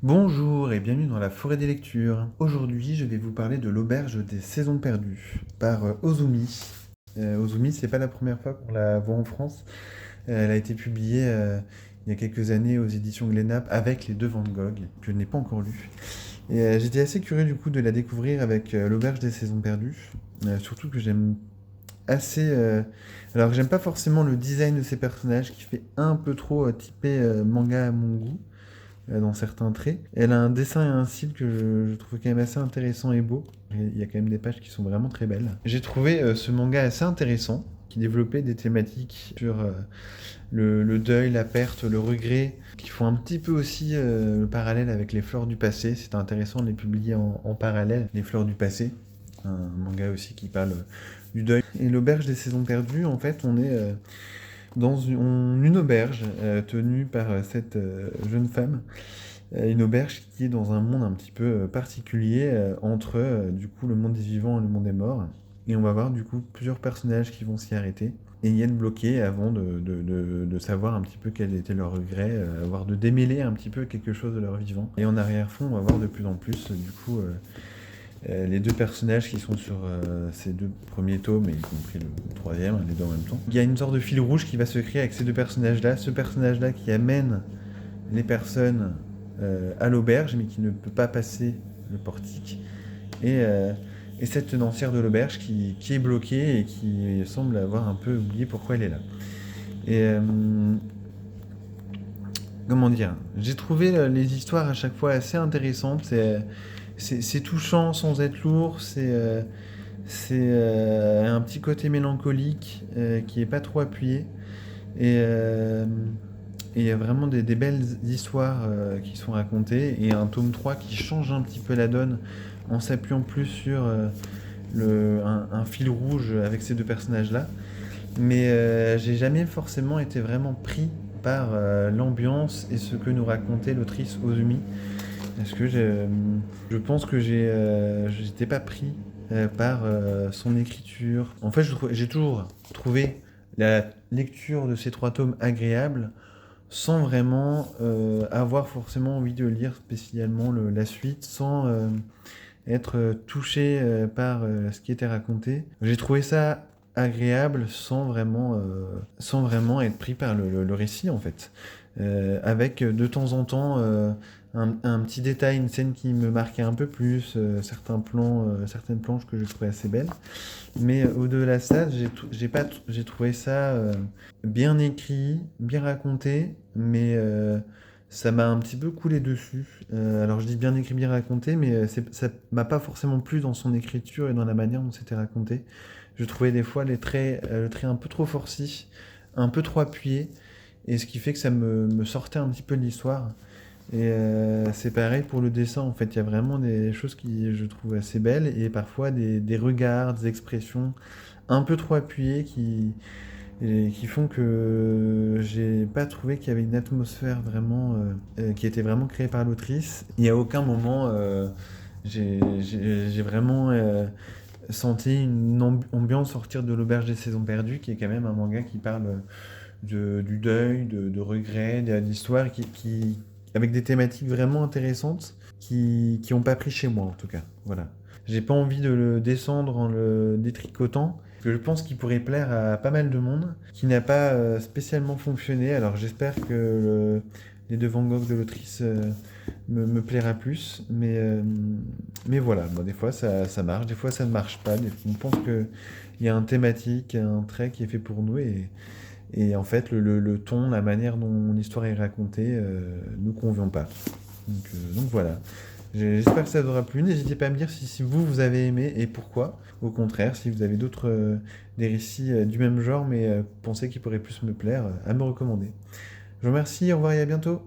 Bonjour et bienvenue dans la forêt des lectures. Aujourd'hui, je vais vous parler de l'auberge des saisons perdues par Ozumi. Ozumi, c'est pas la première fois qu'on la voit en France. Elle a été publiée il y a quelques années aux éditions Glénat avec les deux Van Gogh, que je n'ai pas encore lu. Et j'étais assez curieux du coup de la découvrir avec l'auberge des saisons perdues. Surtout que j'aime assez. Alors, j'aime pas forcément le design de ces personnages qui fait un peu trop typé manga à mon goût dans certains traits. Elle a un dessin et un style que je trouve quand même assez intéressant et beau. Il y a quand même des pages qui sont vraiment très belles. J'ai trouvé ce manga assez intéressant, qui développait des thématiques sur le deuil, la perte, le regret, qui font un petit peu aussi le parallèle avec les fleurs du passé. C'était intéressant de les publier en parallèle, les fleurs du passé. Un manga aussi qui parle du deuil. Et l'auberge des saisons perdues, en fait, on est dans une auberge tenue par cette jeune femme. Une auberge qui est dans un monde un petit peu particulier entre du coup le monde des vivants et le monde des morts. Et on va voir du coup plusieurs personnages qui vont s'y arrêter et y être bloqués avant de savoir un petit peu quels étaient leurs regrets, voire de démêler un petit peu quelque chose de leur vivant. Et en arrière-fond, on va voir de plus en plus du coup les deux personnages qui sont sur ces deux premiers tomes, et y compris le troisième, les deux en même temps. Il y a une sorte de fil rouge qui va se créer avec ces deux personnages-là. Ce personnage-là qui amène les personnes à l'auberge, mais qui ne peut pas passer le portique. Et cette tenancière de l'auberge qui est bloquée et qui semble avoir un peu oublié pourquoi elle est là. Et comment dire, j'ai trouvé les histoires à chaque fois assez intéressantes. C'est touchant sans être lourd. C'est un petit côté mélancolique qui est pas trop appuyé. Et il y a vraiment des belles histoires qui sont racontées. Et un tome 3 qui change un petit peu la donne en s'appuyant plus sur un fil rouge avec ces deux personnages-là. Mais j'ai jamais forcément été vraiment pris par l'ambiance et ce que nous racontait l'autrice Ozumi. Parce que je pense que j'étais pas pris par son écriture. En fait, j'ai toujours trouvé la lecture de ces trois tomes agréable sans vraiment avoir forcément envie de lire spécialement la suite, sans être touché par ce qui était raconté. J'ai trouvé ça agréable sans vraiment être pris par le récit en fait. Avec de temps en temps un petit détail, une scène qui me marquait un peu plus, certains plans, certaines planches que je trouvais assez belles. Mais au-delà de ça, j'ai trouvé ça bien écrit, bien raconté, mais ça m'a un petit peu coulé dessus. Alors je dis bien écrit, bien raconté, mais ça m'a pas forcément plu dans son écriture et dans la manière dont c'était raconté. Je trouvais des fois le trait un peu trop forci, un peu trop appuyé, et ce qui fait que ça me sortait un petit peu de l'histoire. Et c'est pareil pour le dessin, en fait, il y a vraiment des choses qui je trouve assez belles, et parfois des regards, des expressions un peu trop appuyées qui font que j'ai pas trouvé qu'il y avait une atmosphère vraiment qui était vraiment créée par l'autrice. Il n'y a aucun moment j'ai vraiment senti une ambiance sortir de l'auberge des saisons perdues, qui est quand même un manga qui parle du deuil, de regrets, d'histoires avec des thématiques vraiment intéressantes qui ont pas pris chez moi en tout cas. Voilà. J'ai pas envie de le descendre en le détricotant, parce que je pense qu'il pourrait plaire à pas mal de monde, qui n'a pas spécialement fonctionné. Alors j'espère que les deux Van Gogh de l'autrice me plaira plus, mais voilà, bon, des fois ça marche, des fois ça ne marche pas. On pense qu'il y a un thématique, un trait qui est fait pour nous, et en fait le ton, la manière dont l'histoire est racontée nous convient pas. Donc voilà. J'espère que ça vous aura plu. N'hésitez pas à me dire si vous avez aimé et pourquoi. Au contraire, si vous avez d'autres des récits du même genre, mais pensez qu'ils pourraient plus me plaire, à me recommander. Je vous remercie, au revoir et à bientôt.